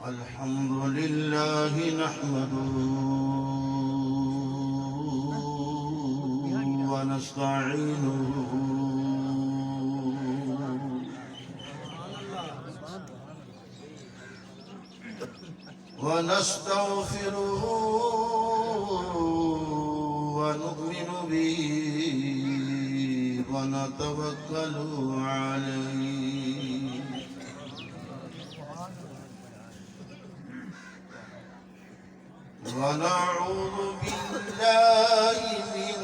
الحمد لله نحمده ونستعينه ونستغفره ونؤمن به ونتوكل عليه ونعوذ بالله من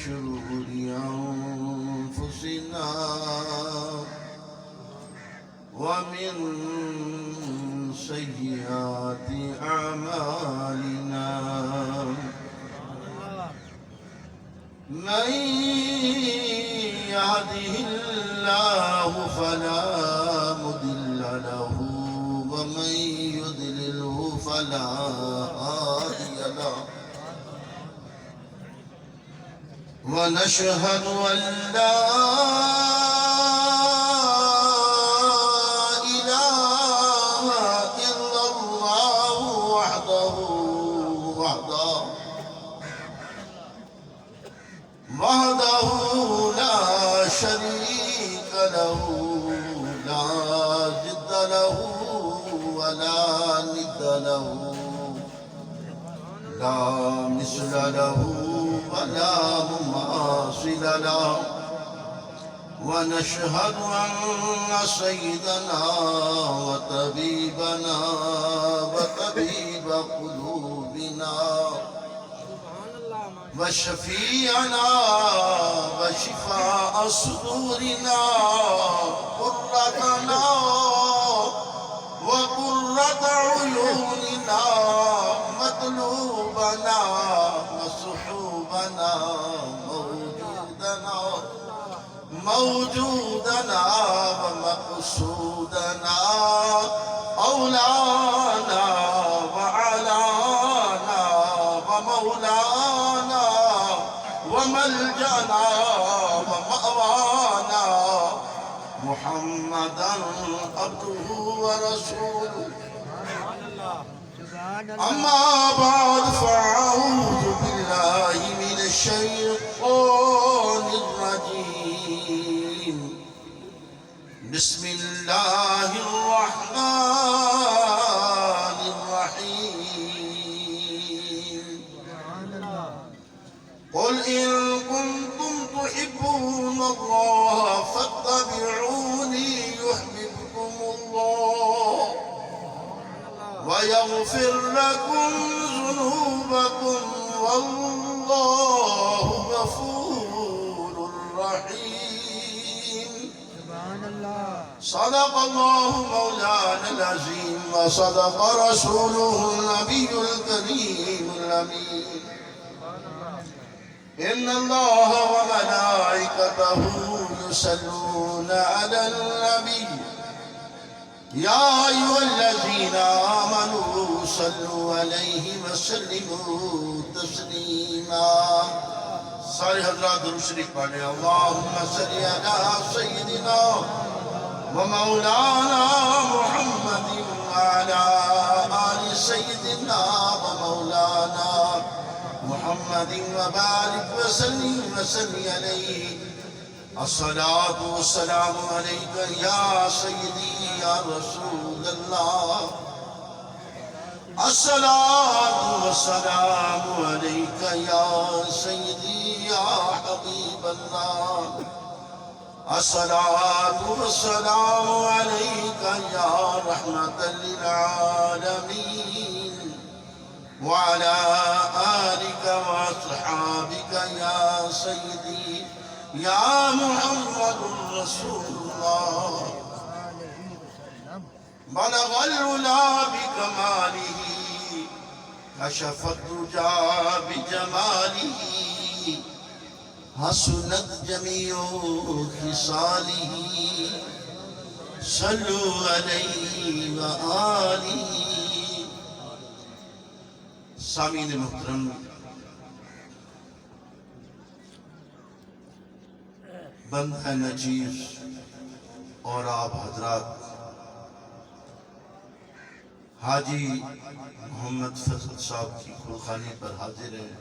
شرور أنفسنا ومن سيئات أعمالنا من يهده الله فلا مضل له ومن يضلله فلا هادي له ونشهد أن لا إله إلا الله وحده لا شريك له لا جد له ولا ند له لا مثل له ولا مماثل له ونشهد أن سيدنا وطبيبنا وطبيب قلوبنا وشفيعنا وشفاء صدورنا قرتنا وقرة عيوننا مطلوبنا وصحوبنا موجودنا ومقصودنا أولانا وعلانا ومولانا وملجأنا ومأوانا محمدا عبده ورسوله أما بعد فأعوذ بالله من الشيطان الرجيم بسم الله الرحمن الرحيم قل إن كنتم تحبون الله فاتبعوني يحببكم الله ويغفر لكم ذنوبكم والله غفور رحيم صدق الله مولانا العظيم وصدق رسوله النبي الكريم الأمين إن الله وملائكته يصلون على النبي يا أيها الذين آمنوا صلوا عليه وسلموا تسليما سارے حضرات درود شریف پڑھیں اللہم صلی علی سیدنا ومولانا محمد وعلى آل سيدنا ومولانا محمد وبارك وسلم عليه الصلاة والسلام عليك يا سيدي يا رسول الله الصلاة والسلام عليك يا سيدي يا حبيب الله الصلاة والسلام عليك يا رحمة للعالمين وعلى آلك وأصحابك يا سيدي يا محمد رسول الله بلغ العلا بكماله كشف الدجى بجماله حسنت جميع خصاله صلوا عليه وآله سامعین محترم بند ہے نچیر اور آپ حضرات حاجی محمد فضل صاحب کی گلخانی پر حاضر ہیں۔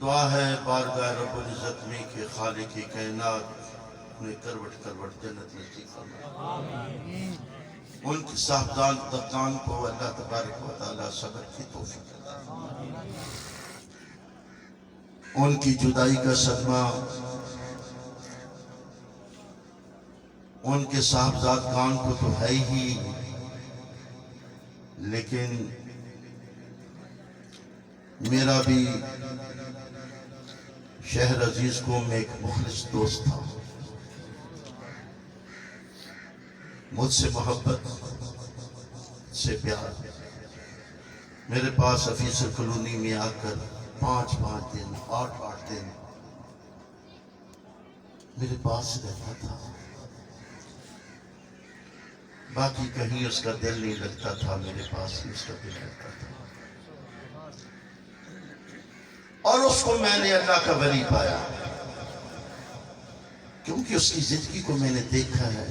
دعا ہے بارگاہ رب العزت میں کہ خالق کائنات انہیں کروٹ کروٹ جنت نصیب فرمائے، ان کی صاحبزان دکان کو اللہ تبارک و تعالی صبر کی توفیق عطا، ان کی جدائی کا صدمہ ان کے صاحبزاد خان کو تو ہے ہی، لیکن میرا بھی شہر عزیز کو میں ایک مخلص دوست تھا، مجھ سے محبت سے پیار، میرے پاس افیسر کالونی میں آ کر 5 دن 8 دن میرے پاس رہتا تھا، باقی کہیں اس کا دل نہیں لگتا تھا، میرے پاس ہی اس کا دل لگتا تھا، اور اس کو میں نے اللہ کا ولی پایا، کیونکہ اس کی زندگی کو میں نے دیکھا ہے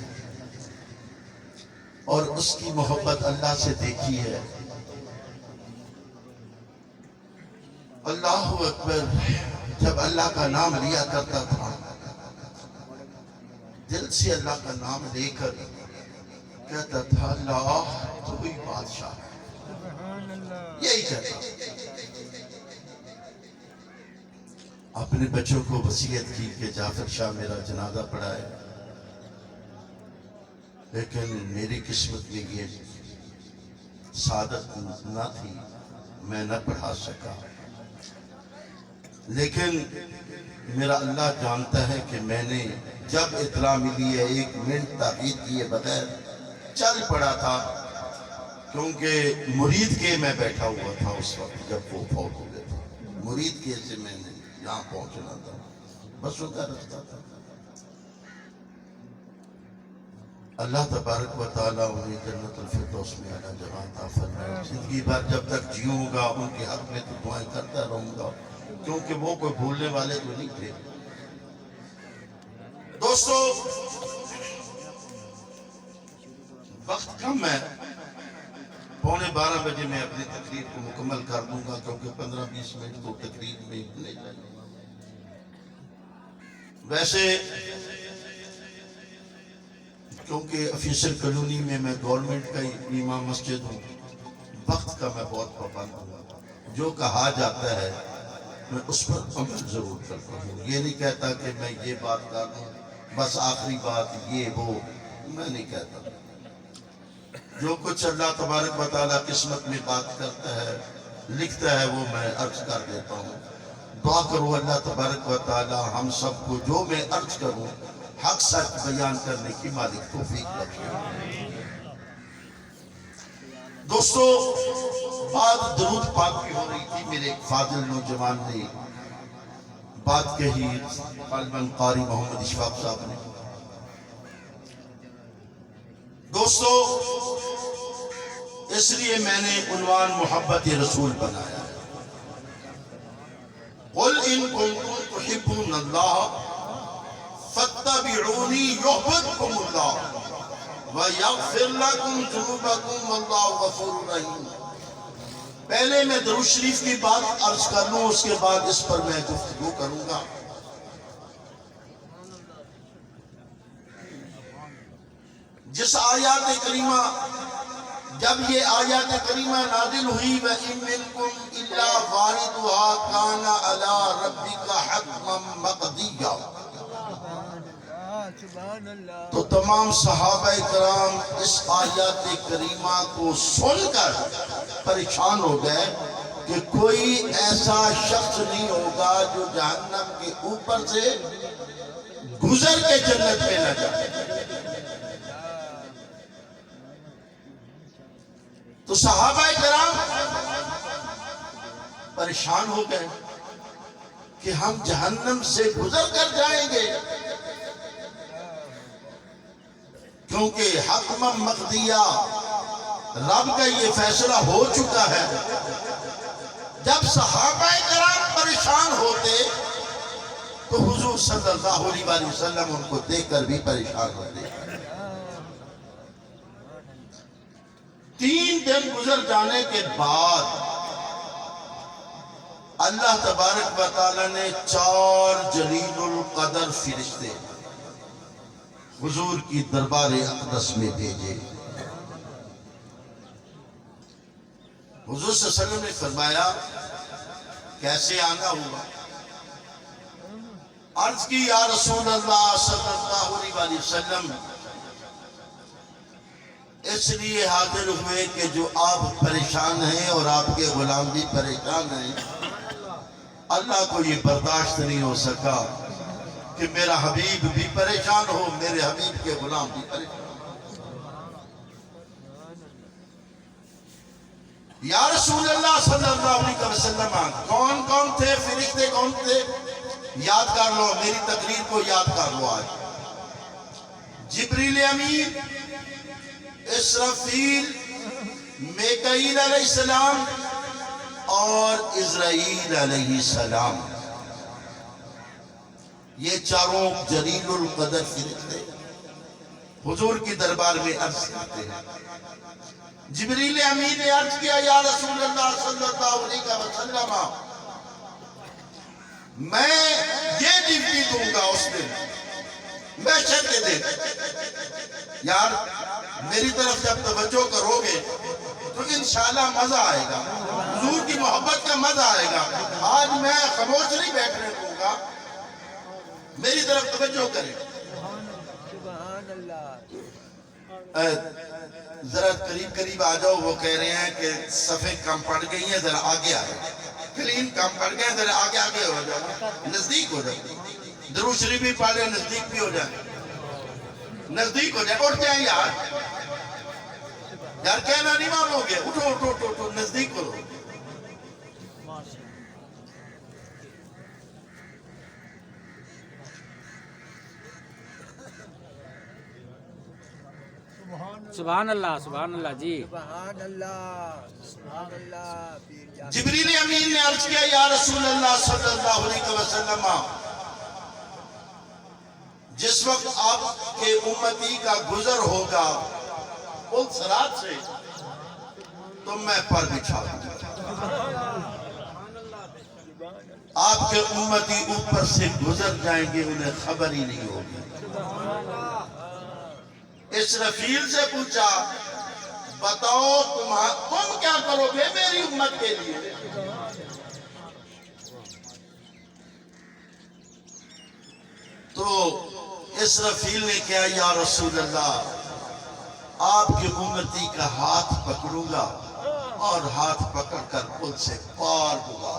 اور اس کی محبت اللہ سے دیکھی ہے۔ اللہ اکبر، جب اللہ کا نام لیا کرتا تھا دل سے اللہ کا نام لے کر کہتا تھا اللہ تو ہی بادشاہ ہے، یہی کہتا اپنے بچوں کو وصیت کی کہ جعفر شاہ میرا جنازہ پڑھائے، لیکن میری قسمت میں یہ سعادت نہ تھی، میں نہ پڑھا سکا، لیکن میرا اللہ جانتا ہے کہ میں نے جب اطلاع ملی ہے 1 منٹ تاخیر کیے بغیر چل پڑا تھا، کیونکہ مرید کے میں بیٹھا ہوا تھا اس وقت جب وہ فوت ہو گئے تھے، مرید کے سے میں نے یہاں پہنچنا تھا، بسوں کا رستہ تھا۔ اللہ تبارک و تعالیٰ انہیں جنت الفردوس میں اعلیٰ جگہ عطا فرمائے، زندگی بھر جب تک جیوں گا ان کے حق میں تو دعائیں کرتا رہوں گا، کیونکہ وہ کوئی بھولنے والے تو نہیں تھے۔ دوستو وقت کم ہے، 11:15 بجے میں اپنی تقریر کو مکمل کر دوں گا، کیونکہ 15-20 منٹ تو تقریر میں نہیں جائیں۔ ویسے کیونکہ افیسر کالونی میں گورنمنٹ کا امام مسجد ہوں، وقت کا میں بہت پابند ہوں، جو کہا جاتا ہے میں اس پر عمل ضرور کرتا ہوں، یہ نہیں کہتا کہ میں یہ بات کر دوں بس آخری بات یہ وہ، میں نہیں کہتا، جو کچھ اللہ تبارک و تعالیٰ قسمت میں بات کرتا ہے لکھتا ہے وہ میں عرض کر دیتا ہوں۔ دعا کرو اللہ تبارک و تعالیٰ ہم سب کو جو میں عرض کروں حق سچ بیان کرنے کی مالک توفیق بخشے۔ دوستو بات درود پاک کی ہو رہی تھی، میرے ایک فاضل نوجوان نے بات کہی، غالباً قاری محمد اشفاق صاحب نے۔ دوستو اس لیے میں نے عنوان محبت رسول بنایا ہے، قل ان کنتم تحبون اللہ فاتبعونی یحببکم اللہ ویغفر لکم ذنوبکم واللہ غفور رحیم۔ پہلے میں درود شریف کی بات عرض کر لوں، اس کے بعد اس پر میں گفتگو کروں گا۔ جس آیات کریمہ جب یہ آیات کریمہ نازل ہوئی وَإِن مِّنكُمْ إِلَّا وَارِدُهَا كَانَ عَلَىٰ رَبِّكَ حَتْمًا مَّقْضِيًّا، تو تمام صحابہ کرام اس آیات کریمہ کو سن کر پریشان ہو گئے کہ کوئی ایسا شخص نہیں ہوگا جو جہنم کے اوپر سے گزر کے جنت میں نہ جائے۔ تو صحابہ کرام پریشان ہو گئے کہ ہم جہنم سے گزر کر جائیں گے، کیونکہ حتما مقضیہ رب کا یہ فیصلہ ہو چکا ہے۔ جب صحابہ کرام پریشان ہوتے تو حضور صلی اللہ علیہ وسلم ان کو دیکھ کر بھی پریشان ہوتے۔ 3 دن گزر جانے کے بعد اللہ تبارک و تعالی نے 4 جلیل القدر فرشتے حضور کی دربار اقدس میں بھیجے۔ حضور صلی اللہ علیہ وسلم نے فرمایا کیسے آنا ہوا؟ عرض کی یا رسول اللہ صلی اللہ علیہ وسلم اس لیے حاضر ہوئے کہ جو آپ پریشان ہیں اور آپ کے غلام بھی پریشان ہیں، اللہ کو یہ برداشت نہیں ہو سکا کہ میرا حبیب بھی پریشان ہو، میرے حبیب کے غلام بھی پریشان ہو۔ یا رسول اللہ صلی اللہ علیہ وسلم کون کون تھے؟ فرشتے کون تھے؟ یاد کر لو، میری تقریر کو یاد کر لو۔ آج جبریل امین، اسرافیل، میکائیل علیہ السلام اور عزرائیل علیہ السلام، یہ چاروں جلیل القدر فرشتے حضور کی دربار میں عرض کرتے ہیں۔ جبریل امین نے عرض کیا یا رسول اللہ صلی اللہ علیہ وسلم میں یہ ڈیوٹی دوں گا اس دن، محشر کے دن۔ یار میری طرف جب توجہ کرو گے تو انشاءاللہ مزہ آئے گا، حضور کی محبت کا مزہ آئے گا۔ آج میں خاموش نہیں بیٹھنے دوں گا، میری طرف توجہ کریں۔ سبحان اللہ۔ ذرا قریب قریب آ جاؤ، وہ کہہ رہے ہیں کہ صفیں کم پڑ گئی ہیں، ذرا آگے آ جاؤ، کلین کم پڑ گئے ہیں، ذرا آگے آگے ہو جاؤ، نزدیک ہو جاؤ، درود شریف بھی پڑھ لیں، نزدیک بھی ہو جائے، نزدیک ہو جائے، اٹھ جائیں یار، یار کہنا نہیں مانو گے، اٹھو اٹھو اٹھو اٹھو، نزدیک کرو۔ سبحان اللہ، سبحان اللہ جی، سبحان اللہ، سبحان اللہ۔ جبریل امین نے عرض کیا یا رسول اللہ صلی اللہ علیہ وسلم جس وقت آپ کے امتی کا گزر ہوگا پل صراط سے تو میں پر بچھا دوں گا، آپ کے امتی اوپر سے گزر جائیں گے، انہیں خبر ہی نہیں ہوگی۔ اسرافیل سے پوچھا بتاؤ تم کیا کرو گے میری امت کے لیے؟ تو اسرافیل نے کہا یا رسول اللہ آپ کی امتی کا ہاتھ پکڑوں گا اور ہاتھ پکڑ کر پل سے پار ہوگا۔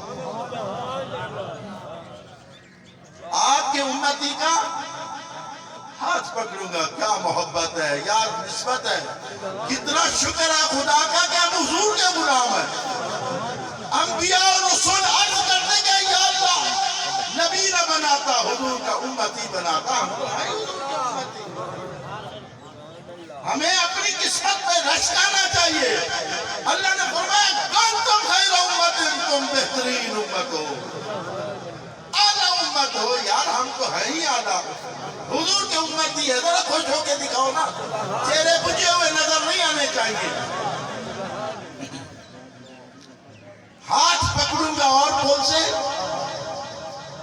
آپ کے امتی کا ہاتھ پکڑوں گا، کیا محبت ہے یار، نسبت ہے، کتنا شکر ہے خدا کا کہ ہم حضور کے غلام ہیں۔ انبیاء اور رسول عرض کرتے کہ یا اللہ نبی نہ بناتا، حضور کا امتی بناتا، ہم تو ہیں حضور کا امتی۔ ہمیں اپنی قسمت پہ رشکانا چاہیے۔ اللہ نے فرمایا کنتم خیر امت، تم بہترین امت ہو، اعلیٰ امت ہو۔ یار ہم تو ہیں ہی اعلیٰ، حضور کے امتی ہے، ذرا خوش ہو کے دکھاؤ نا، چہرے بجھے ہوئے نظر نہیں آنے چاہیے۔ ہاتھ پکڑوں گا اور پل سے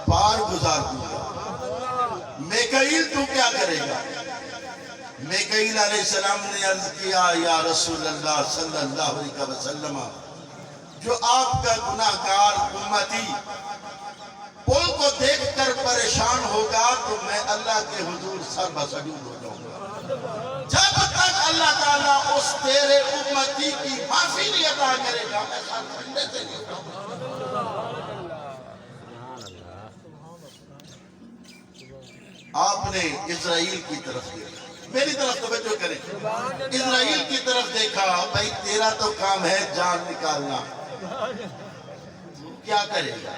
پار گزار دوں گا۔ میکائیل تو کیا کرے گا؟ میکائیل علیہ السلام نے عرض کیا یا رسول اللہ صلی اللہ علیہ وسلم جو آپ کا گناہگار امتی پل کو دیکھ کر پریشان ہوگا تو میں اللہ کے حضور سر بسجود ہو جاؤں گا، جب تک اللہ تعالیٰ اس تیرے امتی کی معافی نہیں عطا کرے گا میں سر پھنڈے سے نہیں اٹھاؤں گا۔ آپ نے اسرائیل کی طرف دیکھا، میری طرف توجہ کریں، اسرائیل کی طرف دیکھا، بھائی تیرا تو کام ہے جان نکالنا، کیا کرے گا؟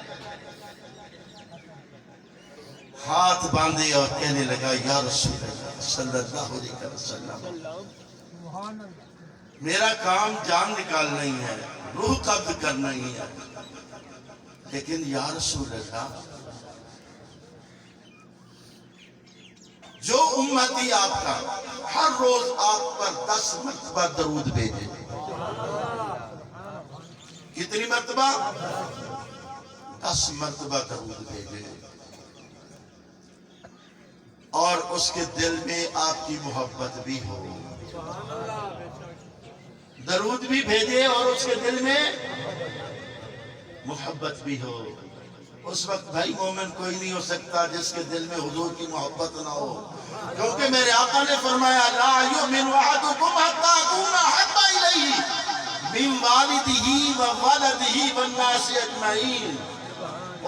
ہاتھ باندھے اور کہنے لگا یا رسول اللہ صلی اللہ علیہ وسلم میرا کام جان نکالنا ہی ہے، روح قبض کرنا ہی ہے، لیکن یا رسول اللہ جو امتی آپ کا ہر روز آپ پر 10 مرتبہ درود بھیجے، کتنی مرتبہ؟ 10 مرتبہ درود بھیجے اور اس کے دل میں آپ کی محبت بھی ہو. درود بھی بھیجے اور اس کے دل میں محبت بھی ہو. اس وقت بھائی مومن کوئی نہیں ہو سکتا جس کے دل میں حضور کی محبت نہ ہو، کیونکہ میرے آقا نے فرمایا لا یؤمن احدکم حتی اکون احب الیہ من والدہ وولدہ والناس اجمعین.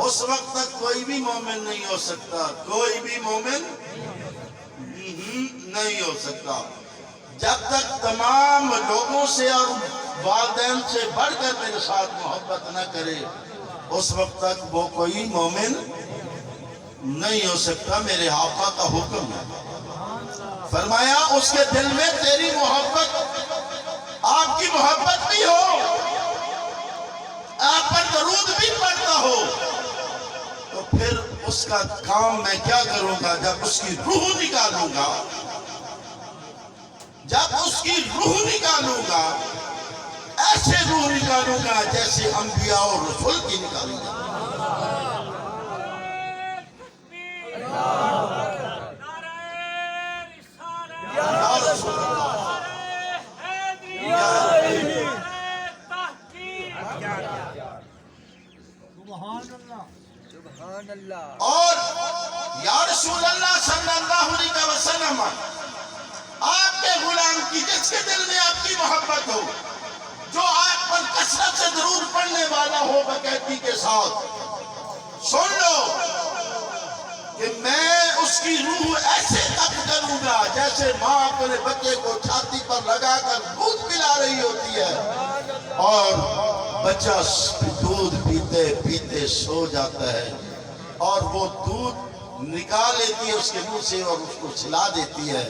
اس وقت تک کوئی بھی مومن نہیں ہو سکتا، کوئی بھی مومن نہیں ہو سکتا جب تک تمام لوگوں سے اور والدین سے بڑھ کر میرے ساتھ محبت نہ کرے، اس وقت تک وہ کوئی مومن نہیں ہو سکتا. میرے آقا کا حکم ہے، فرمایا اس کے دل میں تیری محبت، آپ کی محبت بھی ہو، آپ پر درود بھی پڑھتا ہو، تو پھر اس کا کام میں کیا کروں گا؟ جب اس کی روح نکالوں گا، جب اس کی روح نکالوں گا، ایسے روح نکالوں گا جیسے انبیاء اور رسول کی نکالوں گا. یا رسول اللہ، سبحان اللہ. اور یا رسول اللہ صلی اللہ علیہ وسلم، آپ کے غلام کی جس کے دل میں آپ کی محبت ہو، جو آپ پر کثرت سے درود پڑھنے والا ہو باقاعدگی کے ساتھ، سن لو کہ میں اس کی روح ایسے تک کروں گا جیسے ماں اپنے بچے کو چھاتی پر لگا کر دودھ پلا رہی ہوتی ہے اور بچہ دودھ پیتے پیتے سو جاتا ہے اور وہ دودھ نکال لیتی ہے اس کے منہ سے اور اس کو چلا دیتی ہے،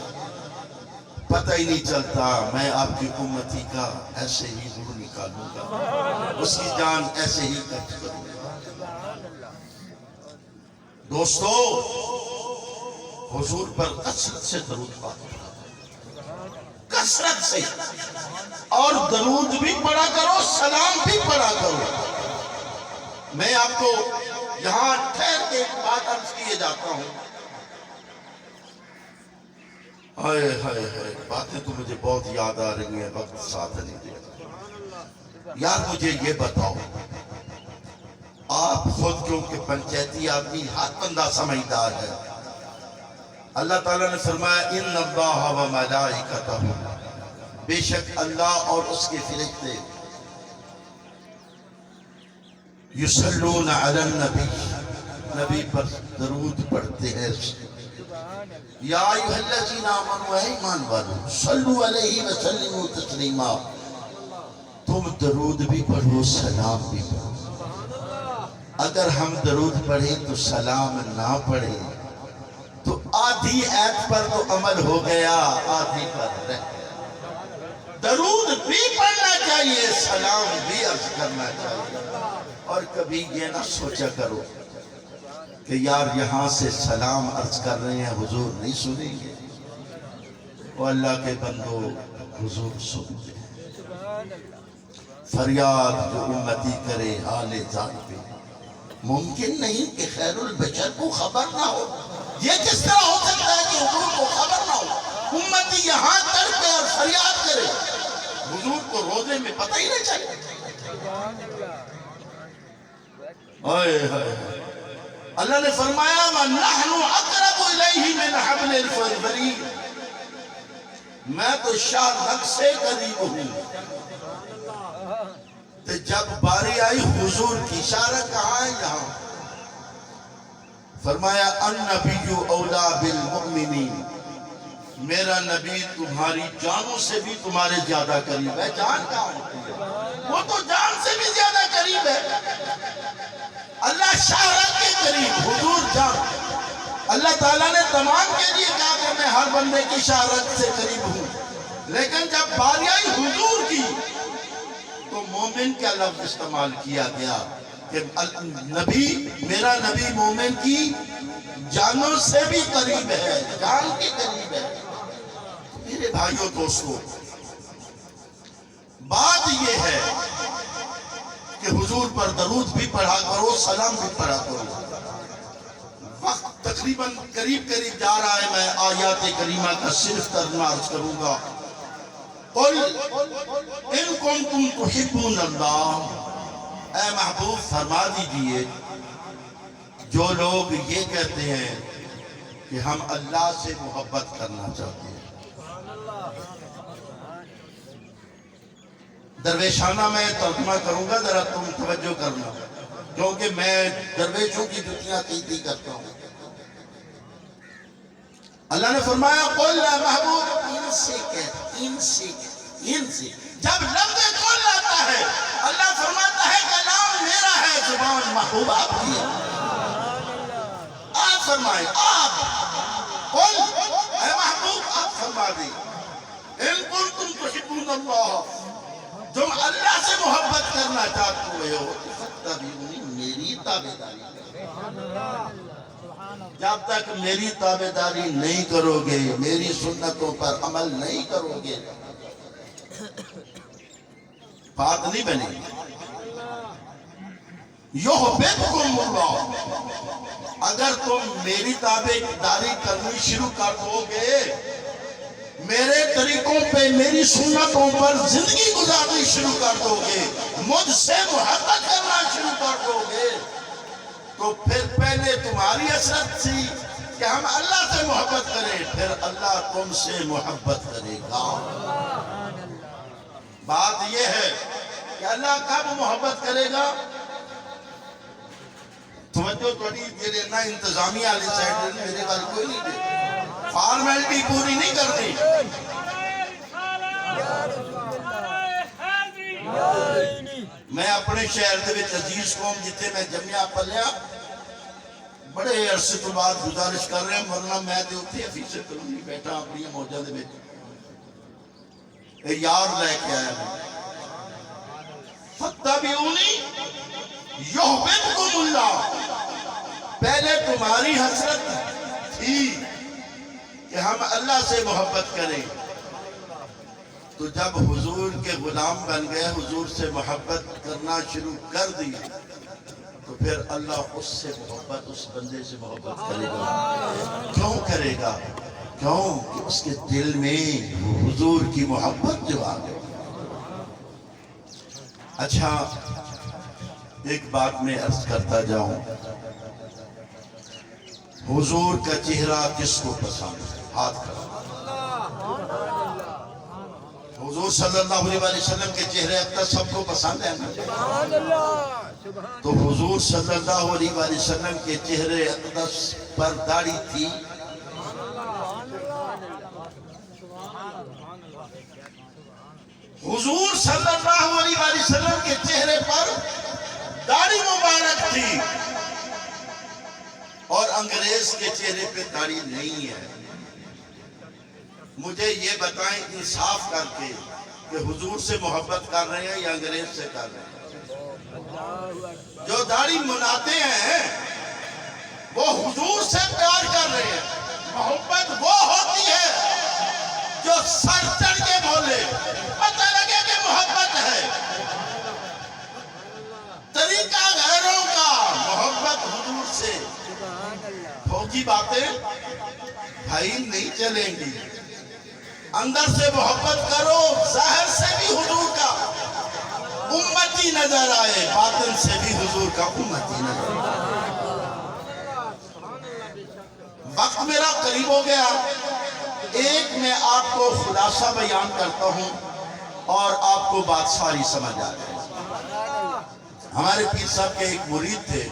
پتہ ہی نہیں چلتا. میں آپ کی امتی کا ایسے ہی روح نکالوں گا، اس کی جان ایسے ہی قبض کروں گا. دوستو، حضور پر کثرت سے درود پڑھو، کثرت سے، اور درود بھی پڑھا کرو، سلام بھی پڑھا کرو. میں آپ کو یہاں ٹھہر کے ایک بات عرض کیے جاتا ہوں. ہائے ہائے ہائے، باتیں تو مجھے بہت یاد آ رہی ہیں، وقت ساتھ نہیں دے. یار مجھے یہ بتاؤ، آپ خود کیونکہ پنچایتی آدمی ہاتھ بندہ سمجھدار ہے، اللہ تعالیٰ نے فرمایا ان اللہ و ملائکتہ، بے شک اللہ اور اس کے فرشتے یصلون علی النبی، نبی پر درود پڑھتے ہیں. یا ایھا الذین آمنوا، اے ایمان والو، صلوا علیہ وسلموا تسلیما، تم درود بھی پڑھو، سلام بھی پڑھو. اگر ہم درود پڑھیں تو سلام نہ پڑھیں تو آدھی ایت پر تو عمل ہو گیا، آدھی پر رہ گیا. درود بھی پڑھنا چاہیے، سلام بھی عرض کرنا چاہیے. اور کبھی یہ نہ سوچا کرو کہ یار یہاں سے سلام عرض کر رہے ہیں حضور نہیں سنیں گے. وہ اللہ کے بندو، حضور سنتے ہیں. فریاد جو امتی کرے حال ذات پہ، ممکن نہیں کہ خیر البشر کو خبر نہ ہو. یہ کس طرح ہو سکتا ہے کہ حضور کو خبر نہ ہو؟ امتی یہاں تڑپے اور فریاد کرے، حضور کو روزے میں پتہ ہی نہیں چلے. اللہ نے فرمایا وَنَحْنُ أَقْرَبُ إِلَيْهِ مِنْ حَبْلِ الْوَرِيدِ، میں تو شاہ رگ سے قریب ہوں. تو جب باری آئی حضور کی، اشارہ کہاں ہے؟ یہاں. فرمایا النبی اولا بالمؤمنین، میرا نبی تمہاری جانوں سے بھی تمہارے زیادہ قریب ہے. جان کہاں ہوتی ہے؟ وہ تو جان سے بھی زیادہ قریب ہے. اللہ شاہ رگ کے قریب، حضور جان. اللہ تعالیٰ نے تمام کے لیے کہا کہ میں ہر بندے کی شاہ رگ سے قریب ہوں، لیکن جب باری آئی حضور کی تو مومن کا لفظ استعمال کیا گیا کہ نبی، میرا نبی مومن کی جانوں سے بھی قریب ہے، جان کے قریب ہے. میرے بھائیوں دوستو، بات یہ ہے کہ حضور پر درود بھی پڑھا کرو، سلام بھی پڑھا کرو۔ وقت تقریباً قریب جا رہا ہے، میں آیات کریمہ کا صرف ترجمہ عرض کروں گا۔ قل ان کنتم تحبون اللہ، اے محبوب فرما دیجئے جو لوگ یہ کہتے ہیں کہ ہم اللہ سے محبت کرنا چاہتے ہیں۔ درویشانہ میں ترجمہ کروں گا، ذرا تم توجہ کرنا، کیونکہ میں درویشوں کی جتیاں تیتی کرتا ہوں۔ اللہ نے فرمایا قل اے محبوب ان سے جب لفظ قل آتا ہے اللہ فرماتا ہے کلام میرا ہے، زبان محبوب آپ کی ہے۔ آپ فرمائیں، آپ قل اے محبوب آپ فرما دیں ان کنتم تحبون اللہ، تم اللہ سے محبت کرنا چاہتے ہو فاتبعونی، میری تابعداری کرو۔ جب تک میری تابعداری نہیں کرو گے، میری سنتوں پر عمل نہیں کرو گے، بات نہیں بنے گی۔ یحببکم اللہ، اگر تم میری تابعداری کرنی شروع کر دو گے، میرے طریقوں پہ میری سنتوں پر زندگی گزارنی شروع کر دو گے، مجھ سے محبت کرنا شروع کر دو گے، تو پھر پہلے تمہاری حسرت تھی کہ ہم اللہ سے محبت کریں، پھر اللہ تم سے محبت کرے گا۔ بات یہ ہے کہ اللہ کب محبت کرے گا؟ توجہ توڑی میرے نا انتظامیہ علی سائیڈ میرے بارے کوئی نہیں دے، فارمیلٹی پوری نہیں کرنی۔ میں اپنے شہر دے وچ عزیز قوم جتے میں جمعہ پلیا بڑے عرصے تو بعد گزارش کر رہے ہیں، ورنہ میں تے اتھے افیسر کلونی بیٹھا اپنی موجہ دے وچ یار لے کے آیا میں، فاتبعونی یحببکم اللہ، پہلے تمہاری حسرت تھی کہ ہم اللہ سے محبت کریں، تو جب حضور کے غلام بن گئے، حضور سے محبت کرنا شروع کر دی، تو پھر اللہ اس سے محبت، اس بندے سے محبت کرے گا۔ کیوں کرے گا؟ کیوں کہ اس کے دل میں حضور کی محبت جو آ گئی۔ اچھا ایک بات میں عرض کرتا جاؤں، حضور کا چہرہ کس کو پسند ہے؟ ہاتھ کھڑا۔ حضور صلی اللہ علیہ وسلم کے چہرے اقدس سب کو پسند ہے نا؟ تو حضور صلی اللہ علیہ وسلم کے چہرے اقدس پر داڑھی تھی؟ حضور صلی اللہ علیہ وسلم کے چہرے پر داڑھی مبارک تھی، اور انگریز کے چہرے پہ داڑھی نہیں ہے۔ مجھے یہ بتائیں انصاف کر کے کہ حضور سے محبت کر رہے ہیں یا انگریز سے کر رہے ہیں؟ جو داڑھی مناتے ہیں وہ حضور سے پیار کر رہے ہیں۔ محبت وہ ہوتی ہے جو سر چڑھ کے بولے، پتہ لگے کہ محبت ہے۔ طریقہ غیروں کا، محبت حضور سے۔ فوجی باتیں بھائی نہیں چلیں گی، اندر سے محبت کرو، ظاہر سے بھی حضور کا امتی نظر آئے، باطن سے بھی حضور کا امتی نظر آئے۔ وقت میرا قریب ہو گیا، ایک میں آپ کو خلاصہ بیان کرتا ہوں اور آپ کو بات ساری سمجھ آ جائے۔ ہمارے پیر صاحب کے ایک مرید تھے،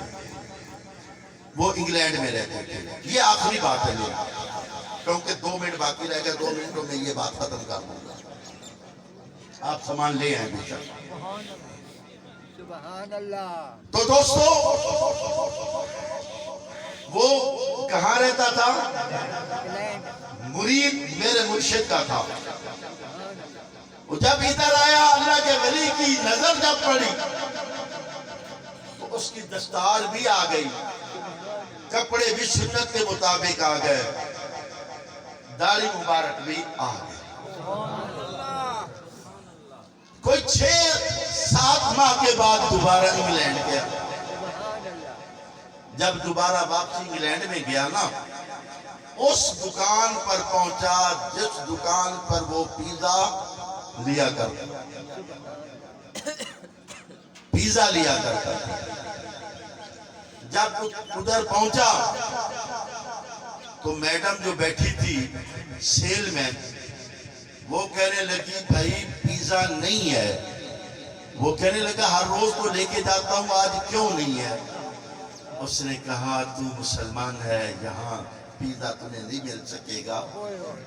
وہ انگلینڈ میں رہتے تھے۔ یہ آخری بات ہے میری، کیونکہ 2 منٹ باقی رہ گئے، 2 منٹوں میں یہ بات ختم کر دوں گا، آپ سامان لے آئیں بے شک۔ سبحان اللہ۔ تو دوستو وہ کہاں رہتا تھا؟ مرید میرے مرشد کا تھا۔ وہ جب ادھر آیا، اللہ کے ولی کی نظر جب پڑی تو اس کی دستار بھی آ گئی، کپڑے بھی سنت کے مطابق آ گئے، داڑھی مبارک بھی آ گئی۔ کوئی 6 7 ماہ کے بعد دوبارہ انگلینڈ گیا. جب دوبارہ واپسی انگلینڈ میں گیا نا، اس دکان پر پہنچا جس دکان پر وہ پیزا لیا کرتا تھا. جب ادھر پہنچا تو میڈم جو بیٹھی تھی سیل مین، وہ کہنے لگی بھائی پیزا نہیں ہے. وہ کہنے لگا ہر روز تو لے کے جاتا ہوں، آج کیوں نہیں ہے؟ اس نے کہا تو مسلمان ہے، یہاں پیزا تمہیں نہیں مل سکے گا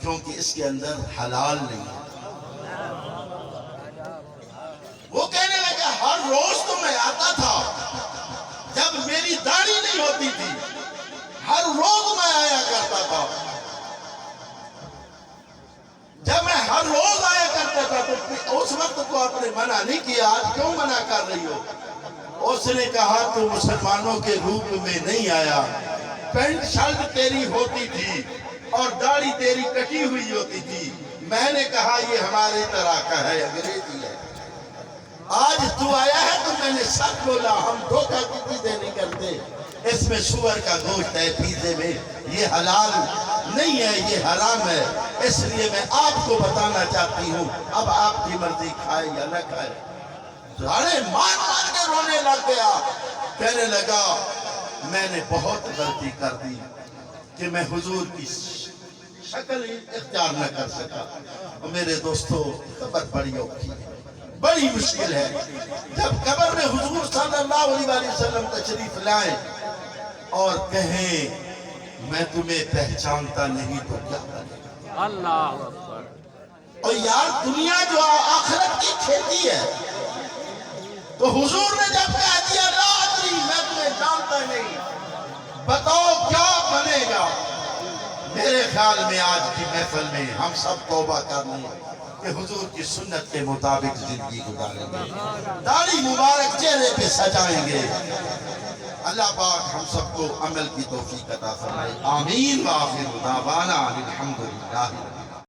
کیونکہ اس کے اندر حلال نہیں ہے. وہ کہنے لگا ہر روز تو میں آتا تھا، جب میری داڑھی نہیں ہوتی تھی ہر روز میں آیا کرتا تھا. جب میں ہر روز آیا کرتا تھا تو اس وقت تو آپ نے منع نہیں کیا، آج کیوں منع کر رہی ہو؟ اس نے کہا تو مسلمانوں کے روپ میں نہیں آیا، پینٹ شرٹ تیری ہوتی تھی اور داڑھی تیری کٹی ہوئی ہوتی تھی. میں نے کہا یہ ہماری طرح کا ہے، انگریزی ہے. آج تو آیا ہے تو میں نے سچ بولا، ہم دھوکہ کی چیزیں نہیں کرتے. اس میں سور کا گوشت ہے پیزے میں، یہ حلال نہیں ہے، یہ حرام ہے. اس لیے میں آپ کو بتانا چاہتی ہوں، اب آپ کی مرضی کھائے یا نہ کھائے. سارے مان کے رونے لگ گیا، کہنے لگا میں نے بہت غلطی کر دی کہ میں حضور کی شکل اختیار نہ کر سکا. میرے دوستو قبر بڑی اوکھی ہے، بڑی مشکل ہے. جب قبر میں حضور صلی اللہ علیہ وسلم تشریف لائیں اور کہیں میں تمہیں پہچانتا نہیں تو کیا کرے؟ اللہ اکبر. اور یار دنیا جو آخرت کی کھیتی ہے، تو حضور نے جب کہہ دیا لا ادری، میں تمہیں جانتا نہیں، بتاؤ کیا بنے گا؟ میرے خیال میں آج کی محفل میں ہم سب توبہ کر لیں کہ حضور کی سنت کے مطابق زندگی گزاریں گے، داڑھی مبارک چہرے پہ سجائیں گے. اللہ پاک ہم سب کو عمل کی توفیق عطا فرمائے. آمین. وآخر دعوانا الحمدللہ.